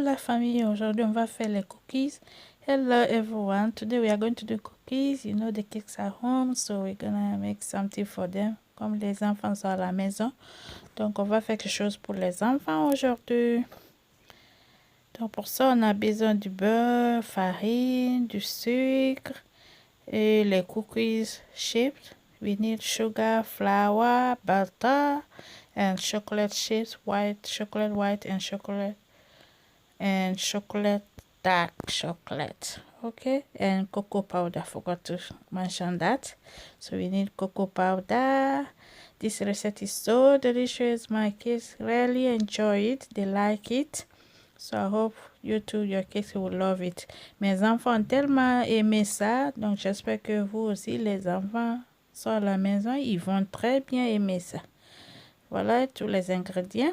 la famille, aujourd'hui on va faire les cookies. Hello everyone, today we are going to do cookies. You know the kids are home, so we're gonna make something for them. Comme les enfants sont à la maison, donc on va faire quelque chose pour les enfants aujourd'hui. Donc pour ça on a besoin du beurre, farine, du sucre et les cookies chips. We need sugar, flour, butter and chocolate chips, chocolate white and chocolate dark chocolate. Okay, and cocoa powder. Forgot to mention that. So we need cocoa powder. This recipe is so delicious. My kids really enjoy it. They like it. So I hope you too, your kids will love it. Mes enfants ont tellement aimé ça. Donc j'espère que vous aussi, les enfants sont à la maison, ils vont très bien aimer ça. Voilà tous les ingrédients.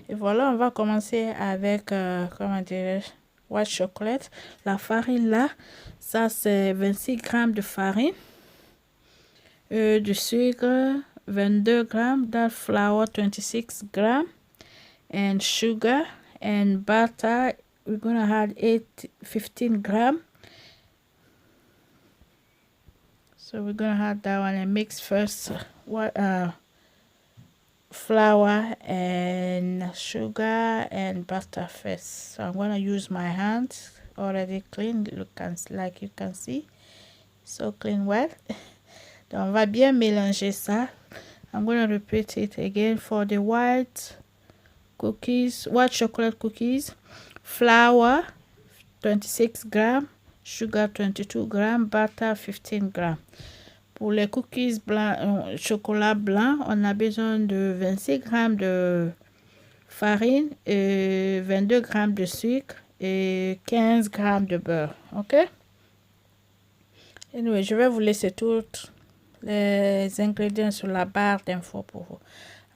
Et voilà, on va commencer avec, comment dirais-je, white chocolate. La farine là, ça c'est 26 grammes de farine, du sucre 22 grammes, that flour 26 grammes, and sugar and butter. We're gonna add 15 grammes. So we're gonna add that one and mix first. Flour and sugar and butter first. So I'm going to use my hands already clean, like you can see, so clean well. Donc on va bien mélanger ça. I'm going to repeat it again. For the white chocolate cookies, flour 26 grams, sugar 22 grams, butter 15 grams. Pour les cookies blancs, chocolat blanc, on a besoin de 26 grammes de farine, et 22 grammes de sucre et 15 grammes de beurre. Ok? Anyway, je vais vous laisser tous les ingrédients sur la barre d'infos pour vous.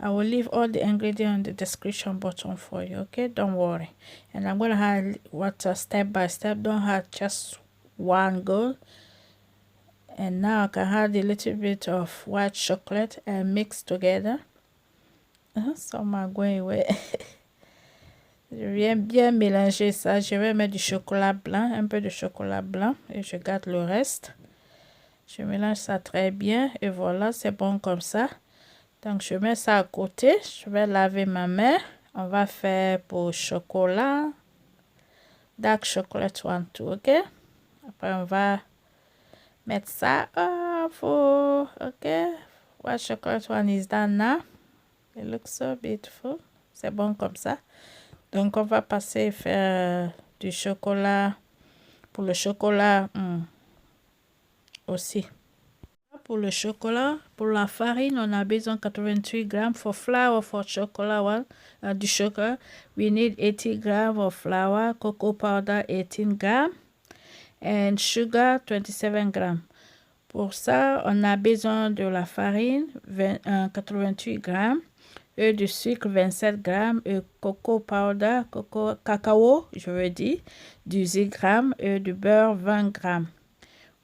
I will leave all the ingredients in the description button for you. Okay? Don't worry. And I'm going to add water step by step. Don't add just one go. And now I can add a little bit of white chocolate and mix together. Some are going away. Je viens bien mélanger ça. Je vais mettre du chocolat blanc, un peu de chocolat blanc, et je garde le reste. Je mélange ça très bien et voilà, c'est bon comme ça. Donc je mets ça à côté. Je vais laver ma main. On va faire pour chocolat, dark chocolate one too, ok? Après on va mettre ça for okay. White chocolate one is done now. It looks so beautiful. C'est bon comme ça. Donc on va passer faire du chocolat pour le chocolat aussi. Pour le chocolat, pour la farine, on a besoin 88 grammes. For flour, for chocolate one, du sugar, we need 80 grammes of flour, cocoa powder 18 grammes, and sugar 27 grammes. Pour ça, on a besoin de la farine, 88 grammes, et du sucre, 27 grammes, et cocoa powder, cacao, je veux dire, 18 grammes, et du beurre, 20 grammes.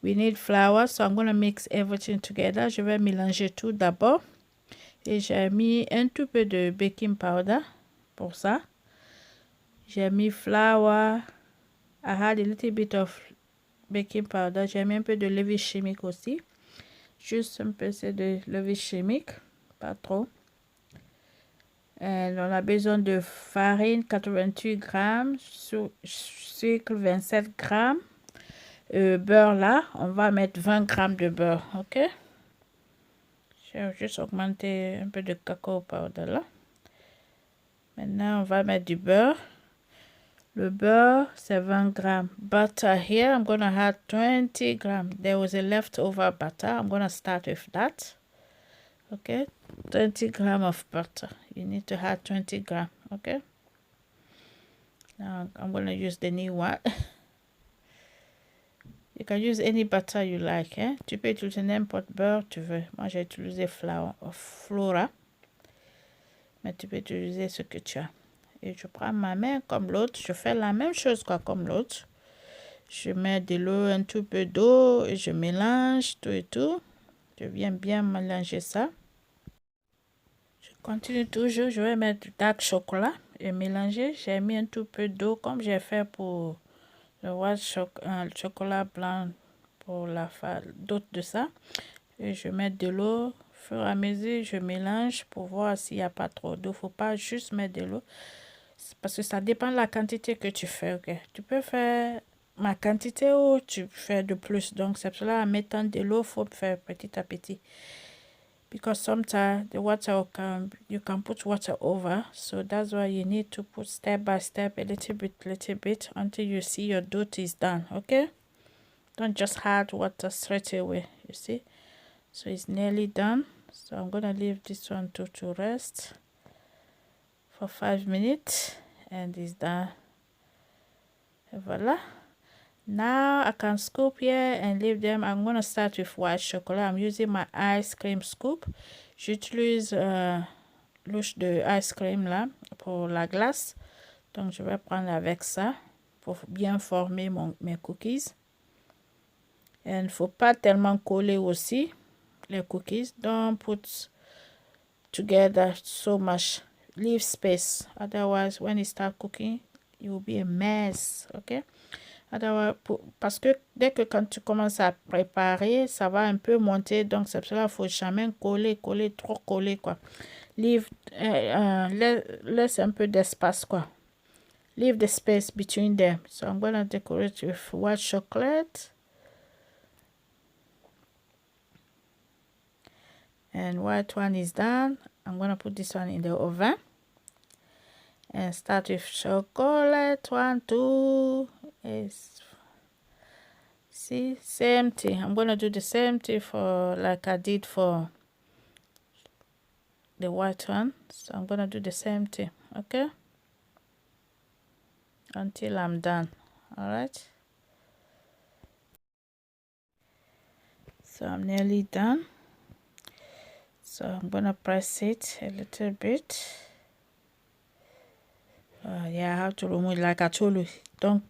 We need flour, so I'm going to mix everything together. Je vais mélanger tout d'abord. Et j'ai mis un tout peu de baking powder pour ça. J'ai mis flour. I had a little bit of baking powder. J'ai mis un peu de levure chimique aussi. Juste un peu de levure chimique. Pas trop. Et on a besoin de farine, 88 grammes. Sucre, 27 grammes. Beurre là, on va mettre 20 grammes de beurre, ok? Je vais juste augmenter un peu de cacao powder là. Maintenant, on va mettre du beurre. Le beurre, c'est 20 grammes. Butter here, I'm going to add 20 grammes. There was a leftover butter. I'm going to start with that. Okay? 20 grams of butter. You need to add 20 grams, okay? Now, I'm going to use the new one. You can use any butter you like. Tu peux utiliser n'importe beurre tu veux. Moi, j'ai utilisé Flora. Mais tu peux utiliser ce que tu as. Et je prends ma main comme l'autre. Je fais la même chose quoi, comme l'autre. Je mets de l'eau, un tout peu d'eau. Et je mélange tout et tout. Je viens bien mélanger ça. Je continue toujours. Je vais mettre du dark chocolat. et mélanger. J'ai mis un tout peu d'eau comme j'ai fait pour le chocolat blanc pour la d'autre de ça. Et je mets de l'eau. Au fur et à mesure, je mélange pour voir s'il n'y a pas trop d'eau. Faut pas juste mettre de l'eau. Parce que ça dépend de la quantité que tu fais. Ok, tu peux faire ma quantité ou tu fais de plus. Donc, c'est pour cela, en mettant de l'eau, il faut faire petit à petit. Because sometimes the water you can put water over. So that's why you need to put step by step, a little bit, until you see your dough is done. Okay? Don't just add water straight away. You see? So it's nearly done. So I'm going to leave this one to rest for 5 minutes. And it's done. Voila. Now I can scoop here and leave them. I'm going to start with white chocolate. I'm using my ice cream scoop. J'utilise louche de ice cream là pour la glace. Donc je vais prendre avec ça pour bien former mes cookies. Et il ne faut pas tellement coller aussi les cookies. Don't put together so much. Leave space. Otherwise, when you start cooking, it will be a mess. Okay? Otherwise, parce que dès que quand tu commences à préparer, ça va un peu monter. Donc, c'est pour cela qu'il ne faut jamais trop coller, quoi. Laisse un peu d'espace, quoi. Leave the space between them. So, I'm going to decorate with white chocolate. And white one is done. I'm going to put this one in the oven. And start with chocolate. 1, 2. See, same thing. I'm going to do the same thing for like I did for the white one. So I'm going to do the same thing. Okay? Until I'm done. Alright? So I'm nearly done. So I'm going to press it a little bit. Yeah, I have to remove it like I told you. Don't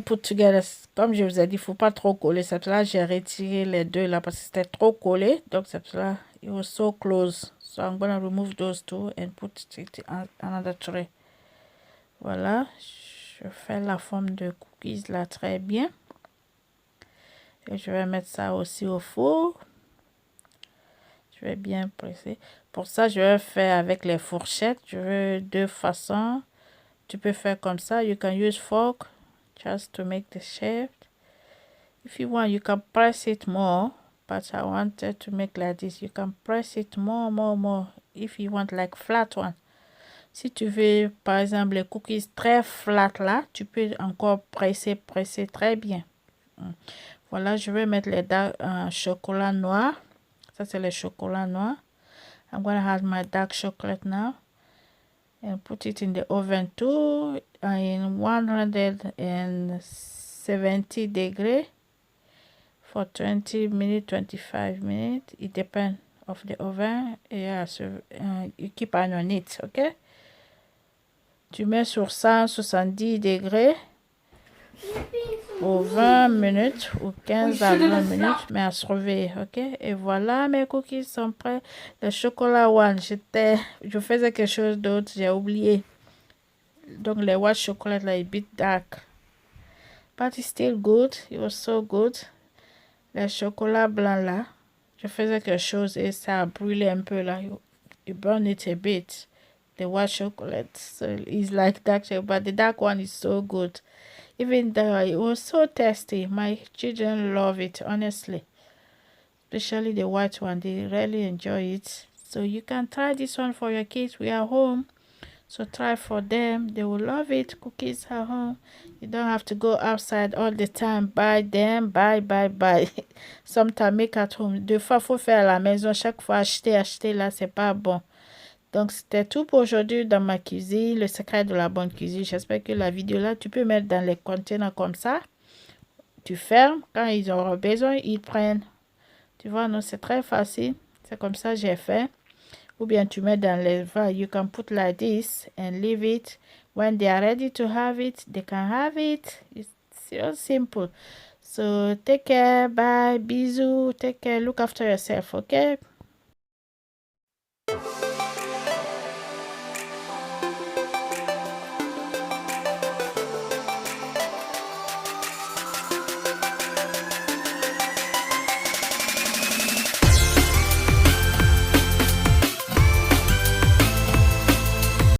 put together. Comme je vous ai dit, il ne faut pas trop coller. C'est pour ça que j'ai retiré les deux là parce que c'était trop collé. Donc c'est pour ça it was so close. So I'm going to remove those two and put it in another tray. Voilà. Je fais la forme de cookies là très bien. Et je vais mettre ça aussi au four. Je vais bien presser. Pour ça, je vais faire avec les fourchettes. Je veux deux façons. Tu peux faire comme ça. You can use fork just to make the shape. If you want, you can press it more. But I wanted to make like this. You can press it more. If you want like flat one. Si tu veux, par exemple, les cookies très flat là, tu peux encore presser très bien. Voilà, je vais mettre les chocolat noir. Ça, c'est le chocolat noir. I'm going to add my dark chocolate now. And put it in the oven too. In 170 degrees. For 20 minutes, 25 minutes. It depends of the oven. Yeah, so you keep an on it, okay? Tu mets sur 170 degrés pour 20 minutes ou 15 à 20 minutes, mais à surveiller, ok? Et voilà, mes cookies sont prêts. Le chocolat one, je faisais quelque chose d'autre, j'ai oublié. Donc, les white chocolate là, a bit dark. But it's still good. It was so good. Le chocolat blanc là, je faisais quelque chose et ça a brûlé un peu là. You burn it a bit. The white chocolate, so it's like dark chocolate, but the dark one is so good. Even though it was so tasty, my children love it, honestly. Especially the white one, they really enjoy it. So you can try this one for your kids. We are home, so try for them. They will love it. Cookies at home. You don't have to go outside all the time. Buy them, buy. Sometimes make at home. Deux fois, faut faire à la maison. Chaque fois, acheter là, c'est pas bon. Donc, c'était tout pour aujourd'hui dans ma cuisine, le secret de la bonne cuisine. J'espère que la vidéo là, tu peux mettre dans les conteneurs comme ça. Tu fermes. Quand ils auront besoin, ils prennent. Tu vois, non, c'est très facile. C'est comme ça que j'ai fait. Ou bien tu mets dans les verres. You can put like this and leave it. When they are ready to have it, they can have it. It's so simple. So, take care. Bye. Bisous. Take care. Look after yourself, okay?